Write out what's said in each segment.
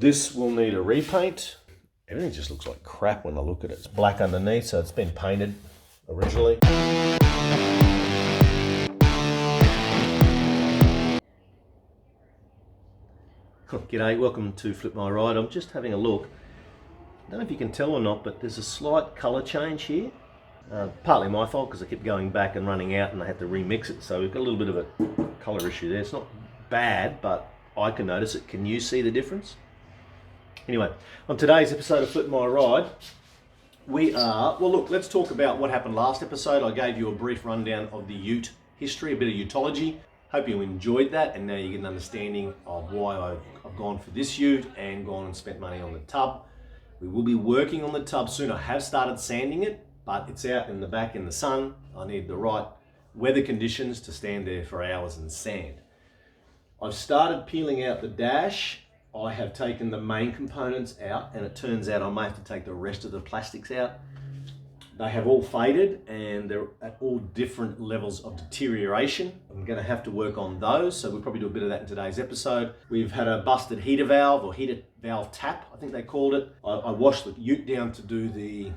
This will need a repaint. Everything just looks like crap when I look at it. It's black underneath, so it's been painted originally. G'day, welcome to Flip My Ride. I'm just having a look. I don't know if you can tell or not, but there's a slight colour change here. Partly my fault because I kept going back and running out and I had to remix it. So we've got a little bit of a colour issue there. It's not bad, but I can notice it. Can you see the difference? Anyway, on today's episode of Flip My Ride, let's talk about what happened last episode. I gave you a brief rundown of the ute history, a bit of utology. Hope you enjoyed that, and now you get an understanding of why I've gone for this ute and gone and spent money on the tub. We will be working on the tub soon. I have started sanding it, but it's out in the back in the sun. I need the right weather conditions to stand there for hours and sand. I've started peeling out the dash. I have taken the main components out, and it turns out I may have to take the rest of the plastics out. They have all faded and they're at all different levels of deterioration. I'm going to have to work on those, so we'll probably do a bit of that in today's episode. We've had a busted heater valve, or heater valve tap, I think they called it. I washed the ute down to do the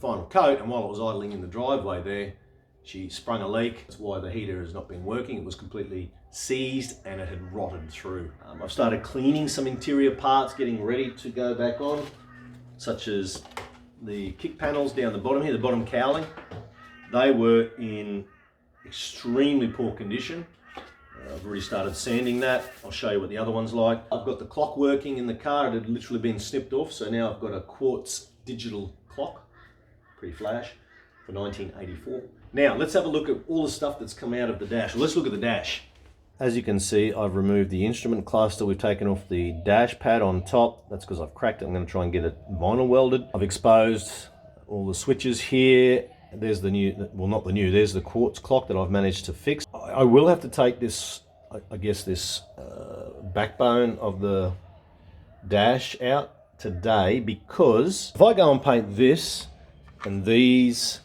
final coat, and while it was idling in the driveway there, she sprung a leak. That's why the heater has not been working. It was completely seized and it had rotted through. I've started cleaning some interior parts, getting ready to go back on, such as the kick panels down the bottom here, the bottom cowling. They were in extremely poor condition. I've already started sanding that. I'll show you what the other one's like. I've got the clock working in the car. It had literally been snipped off, so now I've got a quartz digital clock, pretty flash, for 1984. Now let's have a look at all the stuff that's come out of the dash. Let's look at the dash. As you can see, I've removed the instrument cluster. We've taken off the dash pad on top. That's because I've cracked it. I'm going to try and get it vinyl welded. I've exposed all the switches here. There's the new, well, not the new, there's the quartz clock that I've managed to fix. I will have to take this, I guess this backbone of the dash out today, because if I go and paint this and these,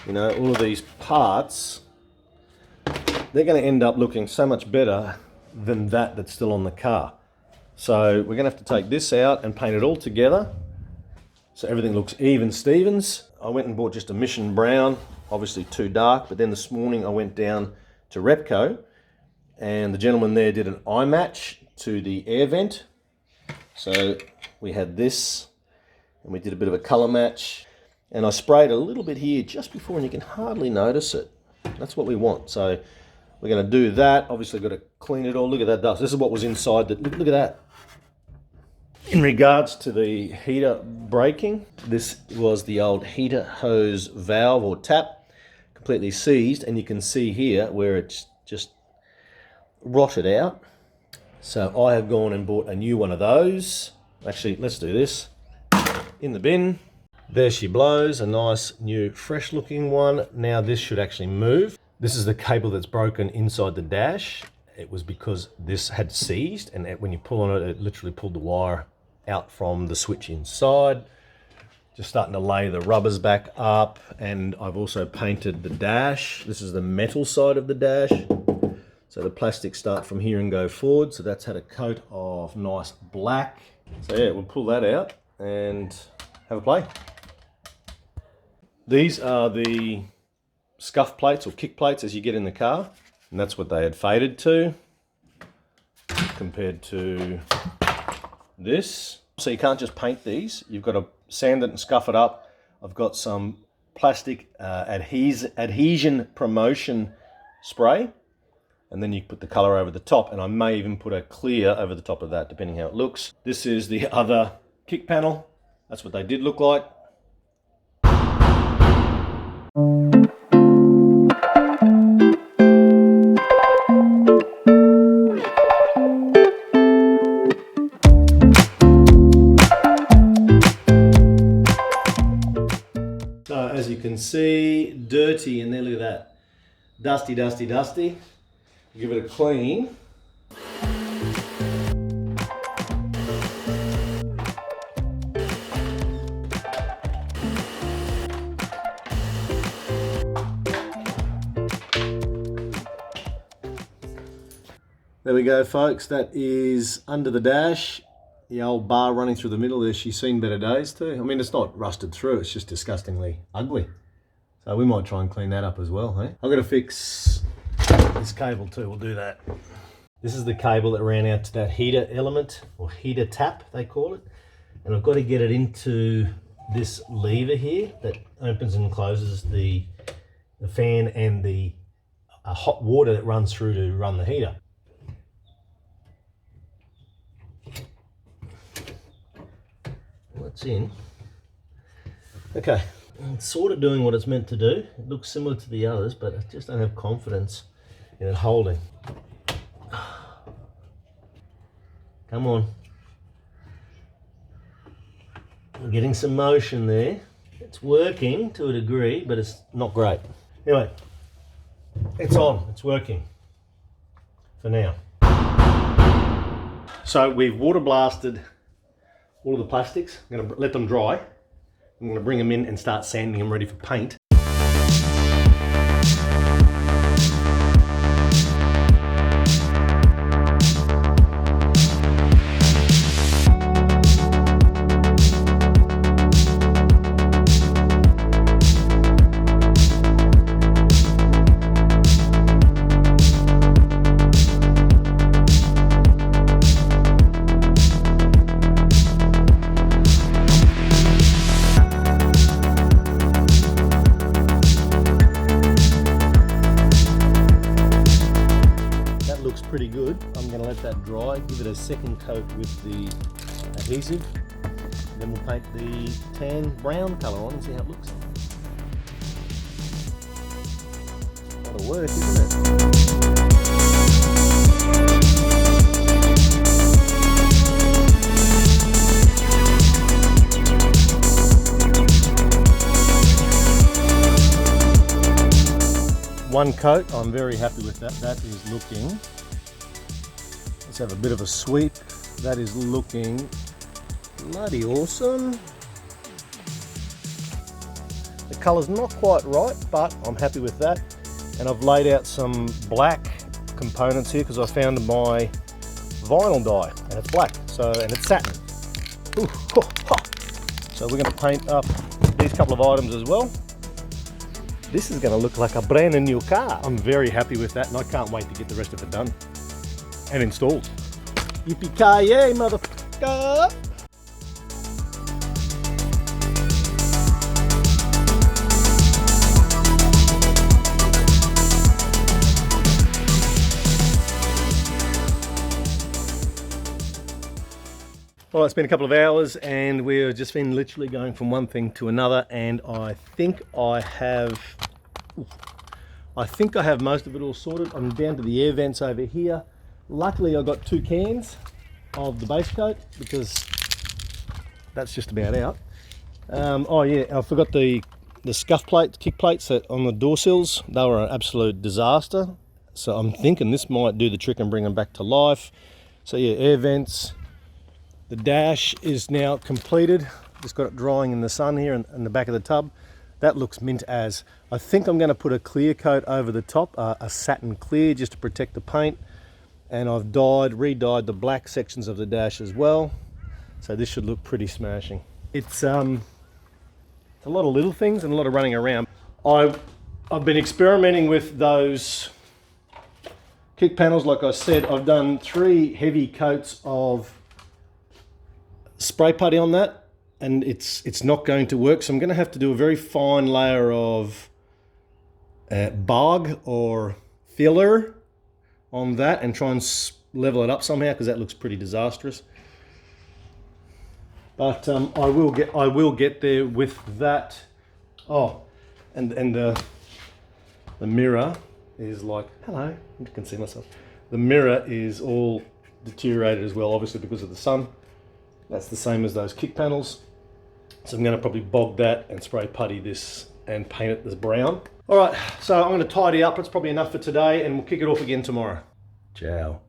you know, all of these parts, they're going to end up looking so much better than that's still on the car. So we're going to have to take this out and paint it all together so everything looks even Stevens. I went and bought just a Mission Brown, obviously too dark, but then this morning I went down to Repco and the gentleman there did an eye match to the air vent. So we had this and we did a bit of a color match, and I sprayed a little bit here just before and you can hardly notice it. That's what we want. So we're going to do that. Obviously got to clean it all. Look at that dust. This is what was inside. Look at that. In regards to the heater breaking, this was the old heater hose valve or tap, completely seized, and you can see here where it's just rotted out. So I have gone and bought a new one of those. Actually, let's do this. In the bin. There she blows, a nice new fresh looking one. Now this should actually move. This is the cable that's broken inside the dash. It was because this had seized, and when you pull on it, it literally pulled the wire out from the switch inside. Just starting to lay the rubbers back up, and I've also painted the dash. This is the metal side of the dash. So the plastics start from here and go forward. So that's had a coat of nice black. So yeah, we'll pull that out and have a play. These are the scuff plates or kick plates as you get in the car, and that's what they had faded to compared to this. So you can't just paint these, you've got to sand it and scuff it up. I've got some plastic adhesion promotion spray, and then you put the color over the top, and I may even put a clear over the top of that depending how it looks. This is the other kick panel. That's what they did look like. So as you can see, dirty in there, look at that. Dusty, dusty, dusty. Give it a clean. There we go, folks. That is under the dash. the old bar running through the middle there, she's seen better days too. I mean, it's not rusted through, it's just disgustingly ugly. So we might try and clean that up as well, hey? I've got to fix this cable too, we'll do that. This is the cable that ran out to that heater element, or heater tap, they call it. And I've got to get it into this lever here that opens and closes the fan and the hot water that runs through to run the heater. That's in. Okay, it's sort of doing what it's meant to do. It looks similar to the others, but I just don't have confidence in it holding. Come on. I'm getting some motion there. It's working to a degree, but it's not great. Anyway, it's on, it's working for now. So we've water blasted all of the plastics. I'm going to let them dry. I'm going to bring them in and start sanding them ready for paint. Pretty good. I'm going to let that dry, give it a second coat with the adhesive, then we'll paint the tan brown colour on and see how it looks. A lot of work, isn't it? One coat, I'm very happy with that. That is looking, let's have a bit of a sweep. That is looking bloody awesome. The colour's not quite right, but I'm happy with that. And I've laid out some black components here because I found my vinyl dye and it's black, and it's satin. Ooh, so we're going to paint up these couple of items as well. This is going to look like a brand new car. I'm very happy with that and I can't wait to get the rest of it done and installed. Yippee-ki-yay, motherfucker! Well, it's been a couple of hours and we've just been literally going from one thing to another, and I think I have most of it all sorted. I'm down to the air vents over here. Luckily I got 2 cans of the base coat because that's just about out. Oh yeah, I forgot the scuff plates, kick plates that on the door sills. They were an absolute disaster. So I'm thinking this might do the trick and bring them back to life. So yeah, air vents. The dash is now completed. Just got it drying in the sun here in the back of the tub. That looks mint as. I think I'm going to put a clear coat over the top, a satin clear, just to protect the paint. And I've re-dyed the black sections of the dash as well. So this should look pretty smashing. It's a lot of little things and a lot of running around. I've been experimenting with those kick panels. Like I said, I've done 3 heavy coats of spray putty on that, and it's not going to work, so I'm going to have to do a very fine layer of bog or filler on that and try and level it up somehow, because that looks pretty disastrous. But I will get there with that. Oh, and the mirror is like, hello, I can see myself. The mirror is all deteriorated as well, obviously because of the sun. That's the same as those kick panels. So I'm going to probably bog that and spray putty this and paint it this brown. All right, so I'm going to tidy up. It's probably enough for today and we'll kick it off again tomorrow. Ciao.